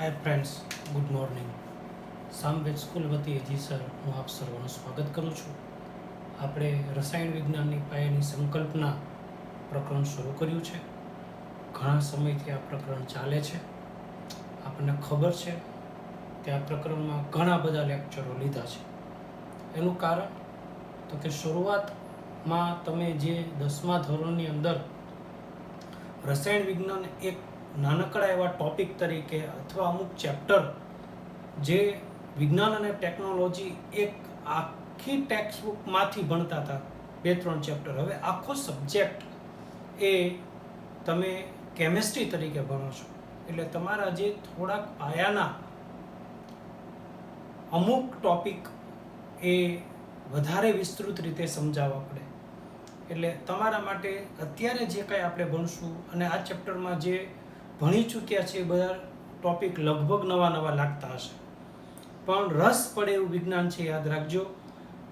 હાય friends, good morning. Samved school વતી જી sir, હું આપ સર્વનું સ્વાગત કરું છું. આપણે રસાયણ વિજ્ઞાનની પાયાની સંકલ્પના પ્રકરણ શરૂ કર્યું છે. ઘણા સમયથી આ પ્રકરણ ચાલે છે. આપણને ખબર છે કે આ પ્રકરણમાં ઘણા બધા લેક્ચરો લીધા છે. એનું કારણ તો કે શરૂઆતમાં તમે જે 10મા ધોરણની અંદર રસાયણ વિજ્ઞાન એક નાનકડા એવા ટોપિક તરીકે અથવા અમુક ચેપ્ટર જે વિજ્ઞાન અને ટેકનોલોજી એક આખી ટેક્સ્ટબુકમાંથી ભણતા હતા, 2-3 ચેપ્ટર. હવે આખો સબ્જેક્ટ એ તમે કેમેસ્ટ્રી તરીકે ભણો છો. એટલે તમારા જે થોડાક પાયાના અમુક ટોપિક એ વધારે વિસ્તૃત રીતે સમજાવવા પડે. એટલે તમારા માટે અત્યારે જે કંઈ આપણે ભણશું અને આ ચેપ્ટરમાં જે ભણી ચૂક્યા છે એ બધા ટોપિક લગભગ નવા લાગતા હશે, પણ રસ પડે એવું વિજ્ઞાન છે, યાદ રાખજો.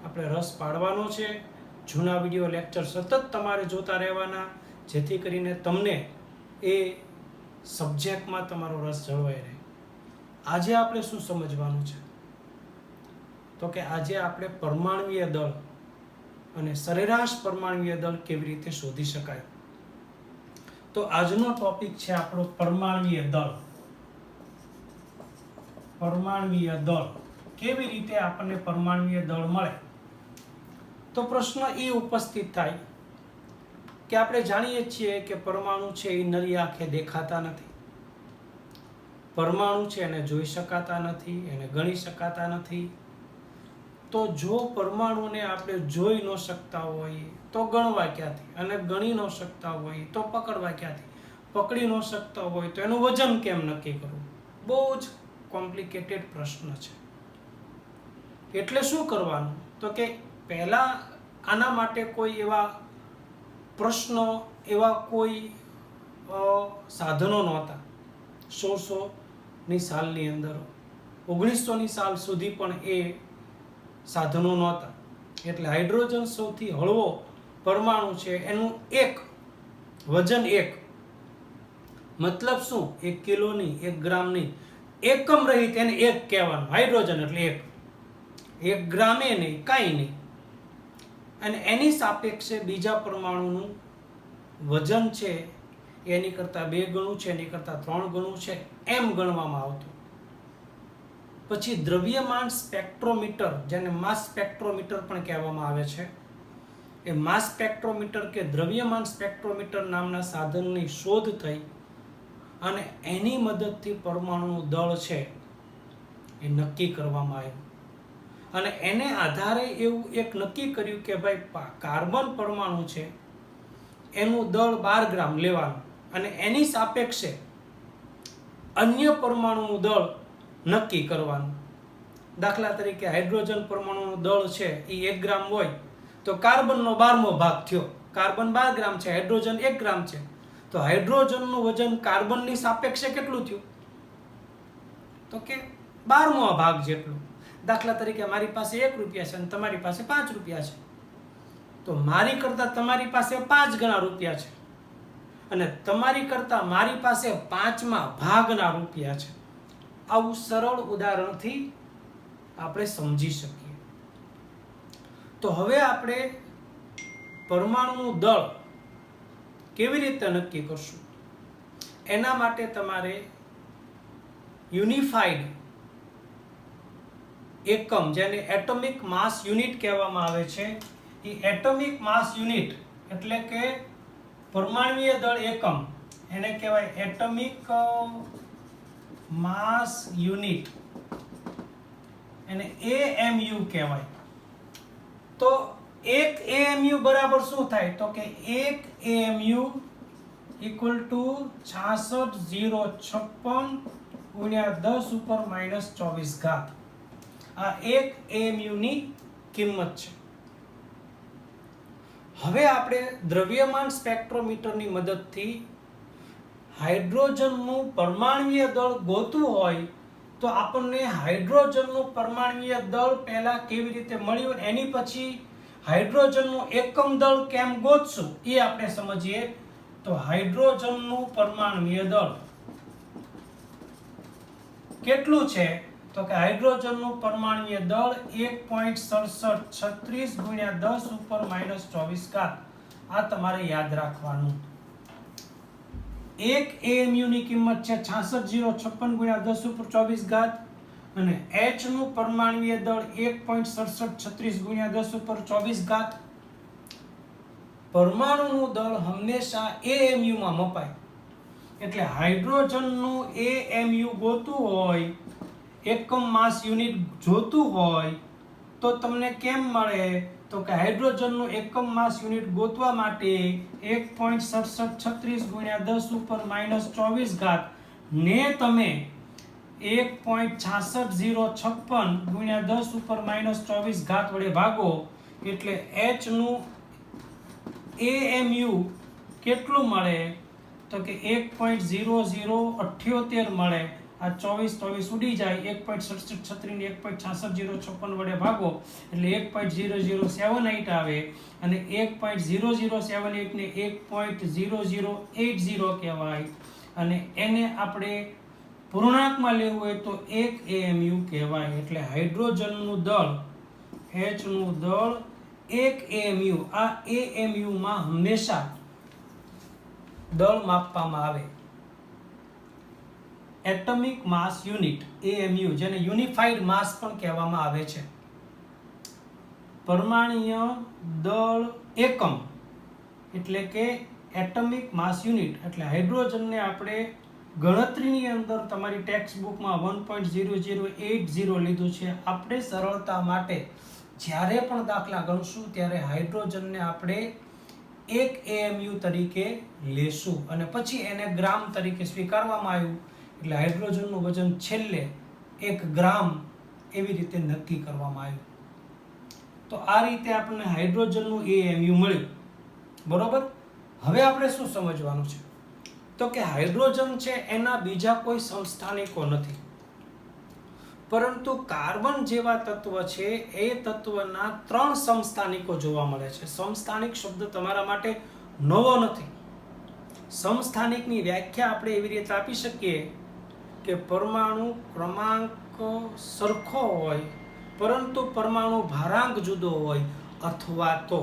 આપણે રસ પાડવાનો છે. જૂના વિડીયો લેક્ચર સતત તમારે જોતા રહેવાના, જેથી કરીને તમને એ સબ્જેક્ટમાં તમારો રસ જળવાઈ રહે. આજે આપણે શું સમજવાનું છે તો કે આજે આપણે પરમાણ્વીય દળ અને સરેરાશ પરમાણ્વીય દળ કેવી રીતે શોધી શકાય. તો આજનો ટોપિક છે આપણો પરમાણ્વીય દળ. પરમાણ્વીય દળ કેવી રીતે આપણને પરમાણ્વીય દળ મળે. તો પ્રશ્ન એ ઉપસ્થિત થાય કે આપણે જાણીએ છીએ કે પરમાણુ છે એ નરી આંખે દેખાતા નથી. પરમાણુ છે એને જોઈ શકાતા નથી, એને ગણી શકાતા નથી. તો જો પરમાણુને આપણે જોઈ ન શકતા હોઈએ તો ગણવા ક્યાંથી, અને ગણી ન શકતા હોઈએ તો પકડવા ક્યાંથી, પકડી ન શકતા હોય તો એનું વજન કેમ નક્કી કરવું. બહુ જ કોમ્પ્લિકેટેડ પ્રશ્ન છે. એટલે શું કરવાનું તો કે પહેલા આના માટે કોઈ એવા પ્રશ્નો, એવા કોઈ સાધનો નહોતા. 1600ની સાલની અંદર, 1900ની સાલ સુધી પણ એ સાધનો નહોતા. એટલે હાઇડ્રોજન સૌથી હળવો પરમાણુ છે, એનું એક વજન, એક મતલબ શું, 1 કિલોની, 1 ગ્રામની, એકમ રહિત એને એક કહેવાનું. હાઇડ્રોજન એટલે એક ગ્રામે નહીં, કાંઈ નહીં. અને એની સાપેક્ષે બીજા પરમાણુનું વજન છે એની કરતાં 2 ગણું છે, એની કરતાં 3 ગણું છે, એમ ગણવામાં આવતું. પછી દ્રવ્યમાન સ્પેક્ટ્રોમીટર, જેને માસ સ્પેક્ટ્રોમીટર પણ કહેવામાં આવે છે, એ માસ સ્પેક્ટ્રોમીટર કે દ્રવ્યમાન સ્પેક્ટ્રોમીટર નામના સાધનની શોધ થઈ અને એની મદદથી પરમાણુનું દળ છે એ નક્કી કરવામાં આવ્યું. અને એને આધારે એવું એક નક્કી કર્યું કે ભાઈ કાર્બન પરમાણુ છે એનું દળ 12 ગ્રામ લેવાનું, અને એની સાપેક્ષે અન્ય પરમાણુનું દળ નક્કી કરવાનું. દાખલા તરીકે હાઇડ્રોજન પરમાણુનું દળ છે એ 1 ગ્રામ હોય તો કાર્બનનો 12મો ભાગ થયો. કાર્બન 12 ગ્રામ છે, હાઇડ્રોજન 1 ગ્રામ છે, તો હાઇડ્રોજનનું વજન કાર્બનની સાપેક્ષે કેટલું થયું તો કે 12મો ભાગ જેટલું. દાખલા તરીકે મારી પાસે 1 રૂપિયા છે અને તમારી પાસે 5 રૂપિયા છે, તો મારી કરતાં તમારી પાસે 5 ગણા રૂપિયા છે, અને તમારી કરતાં મારી પાસે 5મા ભાગના રૂપિયા છે. આવું સરળ ઉદાહરણથી આપણે સમજી શકીએ. તો હવે આપણે પરમાણુનું દળ કેવી રીતે નક્કી કરશું, એના માટે તમારે યુનિફાઈડ એકમ, જેને એટોમિક માસ યુનિટ કહેવામાં આવે છે, એ એટોમિક માસ યુનિટ એટલે કે પરમાણ્વીય દળ એકમ, એને કહેવાય એટોમિક માસ યુનિટ, એને AMU કહેવાય. તો 1 AMU બરાબર શું થાય તો કે 1 AMU ઇક્વલ ટુ 66,056 ગુણ્યા 10 ઉપર -24 ઘાત. આ 1 AMU ની કિંમત છે. હવે આપણે દ્રવ્યમાન સ્પેક્ટ્રોમીટરની મદદથી હાઇડ્રોજનનું પરમાણ્વીય દળ ગોતવું હોય તો આપણને હાઇડ્રોજનનું પરમાણ્વીય દળ પહેલા કેવી રીતે મળ્યું, એની પછી હાઇડ્રોજનનું એકમ દળ કેમ ગોતશું એ આપણે સમજીએ. તો હાઇડ્રોજનનું પરમાણ્વીય દળ કેટલું છે તો કે હાઇડ્રોજનનું પરમાણુય દળ 1.6736 ગુણ્યા 10 ઉપર -24 ઘાત. આ તમારે યાદ રાખવાનું. 1 AMU ની કિંમત છે 66056 ગુણ્યા 10 ઉપર 24 ઘાત અને H નું પરમાણુય દળ 1.6736 ગુણ્યા 10 ઉપર 24 ઘાત. પરમાણુનું દળ હંમેશા AMU માં મપાય. એટલે હાઇડ્રોજનનું AMU ગોતવું હોય, એકમ માસ યુનિટ જોતું હોય તો તમને કેમ મળે તો કે હાઇડ્રોજનનું એકમ માસ યુનિટ ગોતવા માટે 1.6736 ગુણ્યા 10 ઉપર -24 ઘાત ને તમે 1.66056 ગુણ્યા 10 ઉપર -24 ઘાત વડે ભાગો એટલે H નું AMU કેટલું મળે તો કે 1.0078 મળે. આ 24 ઉડી જાય. 1.6736 ને 1.66056 વડે ભાગો એટલે 1.0078 આવે અને 1.0078 ને 1.0080 કહેવાય અને એને આપણે પૂર્ણાંકમાં લેવું હોય તો 1 AMU કહેવાય. એટલે હાઇડ્રોજનનું દળ H નું દળ 1 AMU. આ AMU માં હંમેશા દળ માપવામાં આવે. એટમિક માસ યુનિટ AMU, જેને યુનિફાઈડ માસ પણ કહેવામાં આવે છે. પરમાણુય દળ એકમ એટલે કે એટમિક માસ યુનિટ. એટલે હાઇડ્રોજનને આપણે ગણતરીની અંદર તમારી ટેક્સ્ટ બુકમાં 1.0080 લીધું છે. આપણે સરળતા માટે જ્યારે પણ દાખલા ગણશું ત્યારે હાઇડ્રોજનને આપણે 1 AMU તરીકે લેશું અને પછી એને ગ્રામ તરીકે સ્વીકારવામાં આવ્યું. એટલે હાઇડ્રોજનનું વજન છેલ્લે 1 ગ્રામ એવી રીતે નક્કી કરવામાં આવ્યું. તો આ રીતે આપણને હાઇડ્રોજનનું AMU મળ્યું. બરોબર. હવે આપણે શું સમજવાનું છે તો કે હાઇડ્રોજન છે એના બીજા કોઈ સમસ્થાનિકો નથી, પરંતુ કાર્બન જેવા તત્વ છે એ તત્વના 3 સમસ્થાનિકો જોવા મળે છે. સમસ્થાનિક શબ્દ તમારા માટે નવો નથી. સમસ્થાનિકની વ્યાખ્યા આપણે એવી રીતે આપી શકીએ કે પરમાણુ ક્રમાંક સરખો હોય પરંતુ પરમાણુ ભારાંક જુદો હોય અથવા તો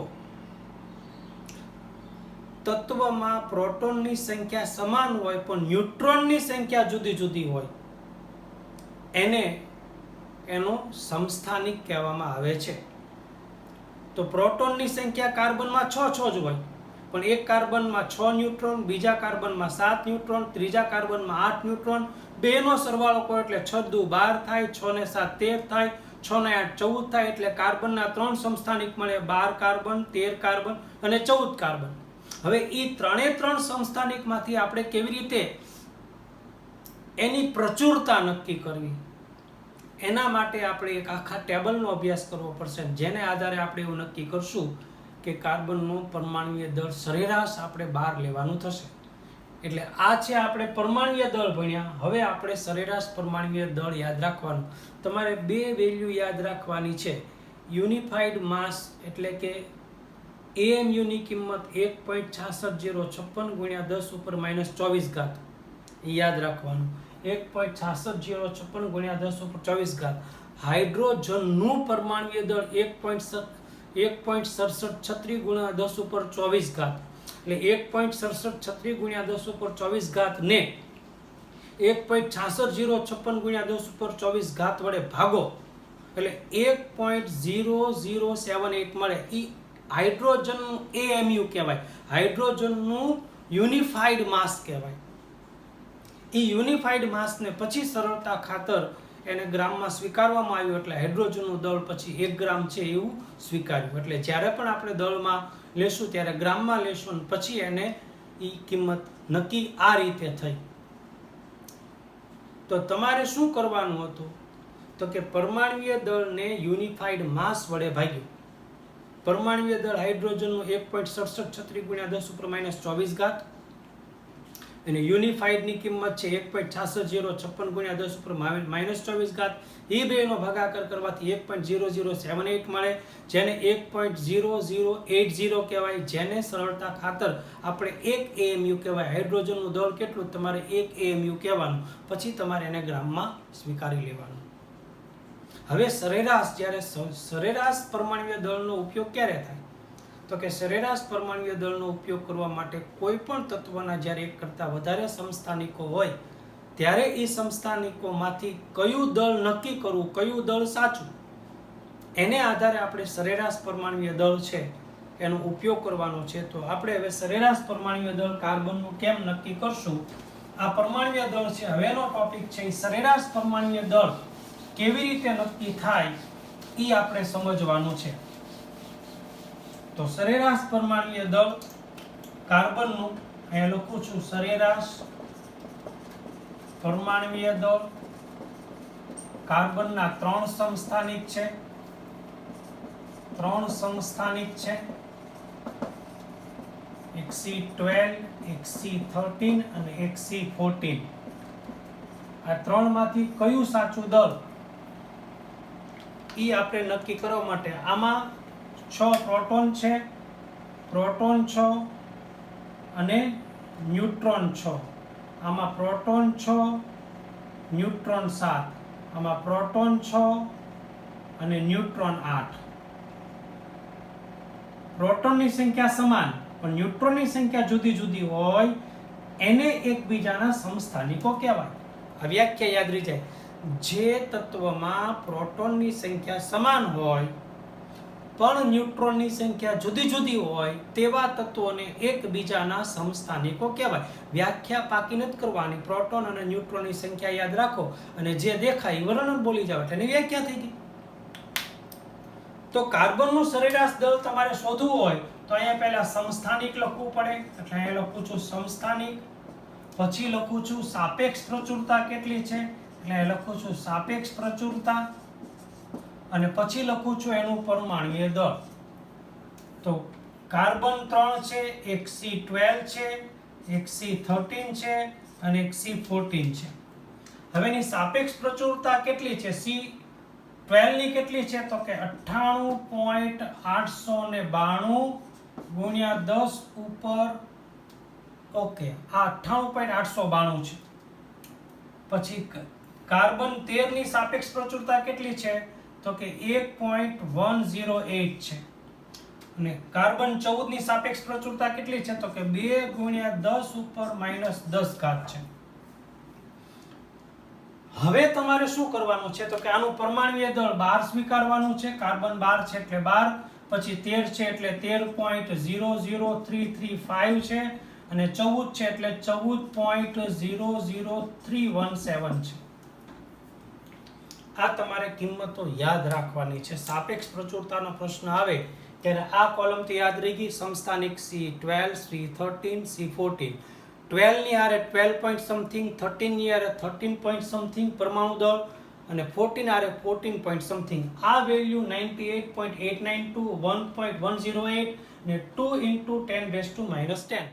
તત્વમાં પ્રોટોનની સંખ્યા સમાન હોય પણ ન્યુટ્રોનની સંખ્યા જુદી જુદી હોય એને એનો સમસ્થાનિક કહેવામાં આવે છે. તો પ્રોટોનની સંખ્યા કાર્બનમાં 6 જ હોય પણ એક કાર્બનમાં 6 ન્યુટ્રોન, બીજા કાર્બનમાં 7 ન્યુટ્રોન, ત્રીજા કાર્બનમાં 8 ન્યુટ્રોન, બેનો સરવાળો કરો એટલે 6 દુ 12 થાય, 6 ને 7 13 થાય, 6 ને 8 14 થાય. એટલે કાર્બનના 3 સમસ્થાનિક મળે, 12 કાર્બન, 13 કાર્બન અને 14 કાર્બન. હવે એ 3 સમસ્થાનિકમાંથી આપણે કેવી રીતે એની પ્રચુરતા નક્કી કરવી એના માટે આપણે એક આખા ટેબલનો અભ્યાસ કરવો પડશે, જેને આધારે આપણે એવું નક્કી કરશું કે કાર્બનનો પરમાણુય દળ સરેરાશ આપણે બહાર લેવાનું થશે. એટલે આ છે આપણે પરમાણુય દળ ભણ્યા. હવે આપણે સરેરાશ પરમાણુય દળ યાદ રાખવાનું. તમારે 2 વેલ્યુ યાદ રાખવાની છે. યુનિફાઈડ માસ એટલે કે AMU ની કિંમત 1.66056 ગુણ્યા 10 ઉપર -24 ઘાત યાદ રાખવાનું. 1.66056 ગુણ્યા 10 ઉપર 24 ઘાત. હાઇડ્રોજનનું પરમાણુય દળ 1.6736 ગુણ્યા 10 ઉપર 24 ઘાત. એટલે 1.6736 ગુણ્યા 10 ઉપર 24 ઘાત ને 1.66056 ગુણ્યા 10 ઉપર 24 ઘાત વડે ભાગો એટલે 1.0078 મળે. એ હાઇડ્રોજનનું AMU કહેવાય. હાઇડ્રોજનનું યુનિફાઈડ માસ કહેવાય. એ યુનિફાઈડ માસને પછી સરળતા ખાતર એને ગ્રામમાં સ્વીકારવામાં આવ્યું એટલે હાઇડ્રોજનનું દળ પછી 1 ગ્રામ છે એવું સ્વીકાર્યું. એટલે જ્યારે પણ આપણે દળમાં લેશું ત્યારે ગ્રામમાં લેશું અને પછી એને એ કિંમત નક્કી આ રીતે થઈ. તો તમારે શું કરવાનું હતું તો કે પરમાણુય દળને યુનિફાઈડ માસ વડે ભાગ્યું. પરમાણુય દળ હાઇડ્રોજનનું 1.6736 ગુણ્યા 10 ઉપર -24 ઘાત અને યુનિફાઈડની કિંમત છે 1.6606 ગુણ્યા 10 ઉપર -24 એ બેનો ભાગાકાર કરવાથી 1.0078 મળે, જેને 1.0080 કહેવાય, જેને સરળતા ખાતર આપણે 1 AMU કહેવાય. હાઇડ્રોજનનું દળ કેટલું તમારે 1 AMU કહેવાનું, પછી તમારે એને ગ્રામમાં સ્વીકારી લેવાનું. હવે સરેરાશ, જ્યારે સરેરાશ પરમાણ્વીય દળનો ઉપયોગ ક્યારે થાય તો કે સરેરાશ પરમાણ્વીય દળનો ઉપયોગ કરવા માટે કોઈ પણ તત્વના જ્યારે એક કરતાં વધારે સમસ્થાનિકો હોય ત્યારે એ સમસ્થાનિકોમાંથી કયું દળ નક્કી કરવું, કયું દળ સાચું, એને આધારે આપણે સરેરાશ પરમાણ્વીય દળ છે એનો ઉપયોગ કરવાનો છે. તો આપણે હવે સરેરાશ પરમાણ્વીય દળ કાર્બનનું કેમ નક્કી કરશું, આ પરમાણ્વીય દળ છે હવેનો ટોપિક છે. સરેરાશ પરમાણ્વીય દળ કેવી રીતે નક્કી થાય એ આપણે સમજવાનું છે. તો સરેરાશ પરમાણ્વીય દળ કાર્બનનું અહીંયા લખું છું, સરેરાશ પરમાણ્વીય દળ કાર્બનના 3 સમસ્થાનિક છે, 3 સમસ્થાનિક છે, એક C12, એક C13 અને એક C14. આ 3 માંથી કયું સાચું દળ એ આપણે નક્કી કરવા માટે આમાં 6 પ્રોટોન છે, પ્રોટોન 6 અને ન્યુટ્રોન 6. આમાં પ્રોટોન 6, ન્યુટ્રોન 7. આમાં પ્રોટોન 6 અને ન્યુટ્રોન 8. પ્રોટોનની સંખ્યા સમાન પણ ન્યુટ્રોનની સંખ્યા જુદી જુદી હોય એને એકબીજાના સમસ્થાનિકો કહેવાય. આ વ્યાખ્યા યાદ રહી જાય. જે તત્વમાં પ્રોટોનની સંખ્યા સમાન હોય પણ ન્યુટ્રોનની સંખ્યા જુદી જુદી હોય તેવા તત્વોને એકબીજાના સમસ્થાનિકો કહેવાય. વ્યાખ્યા પાકી નથી કરવાની, પ્રોટોન અને ન્યુટ્રોનની સંખ્યા યાદ રાખો અને જે દેખાય વર્ણન બોલી જાવ એટલે એની વ્યાખ્યા થઈ ગઈ. તો કાર્બનનું સરેરાશ દળ તમારે શોધવું હોય તો અહીંયા પહેલા સમસ્થાનિક લખવું પડે, એટલે અહીંયા લખું છું સમસ્થાનિક, પછી લખું છું સાપેક્ષ પ્રચુરતા કેટલી છે, એટલે લખું છું સાપેક્ષ પ્રચુરતા, અને પછી લખું છું એનું પરમાણ્વીય દળ. તો કાર્બન 3 છે, એક C12 છે, એક C13 છે અને એક C14 છે. હવે એની સાપેક્ષ પ્રચુરતા કેટલી છે, C12 ની કેટલી છે તો કે 98.892 ગુણ્યા 10 ઉપર, ઓકે, આ 98.892 છે. પછી કાર્બન 13 ની સાપેક્ષ પ્રચુરતા કેટલી છે તો કે 1.108 છે, અને કાર્બન 14 ની સાપેક્ષ પ્રચુરતા કેટલી છે તો કે 2 ગુણ્યા 10 ઉપર -10 છે. હવે તમારે શું કરવાનું છે તો કે આનું પરમાણ્વીય દળ 12 સ્વીકારવાનું છે. કાર્બન 12 છે એટલે 12, પછી 13 છે એટલે 13.00335 છે, અને 14 છે એટલે 14.00317 છે. આ તમારે કિંમતો યાદ રાખવાની છે. સાપેક્ષ પ્રચુરતાનો પ્રશ્ન આવે ત્યારે આ કોલમ થી યાદ રહી ગઈ. સમસ્થાનિક C12, C13, C14. 12 ની હારે 12 પોઈન્ટ સમથિંગ, 13 ની હારે 13 પોઈન્ટ સમથિંગ પરમાણુ દળ, અને 14 હારે 14 પોઈન્ટ સમથિંગ. આ વેલ્યુ 98.892, 1.108 ને 2 × 10⁻⁻10.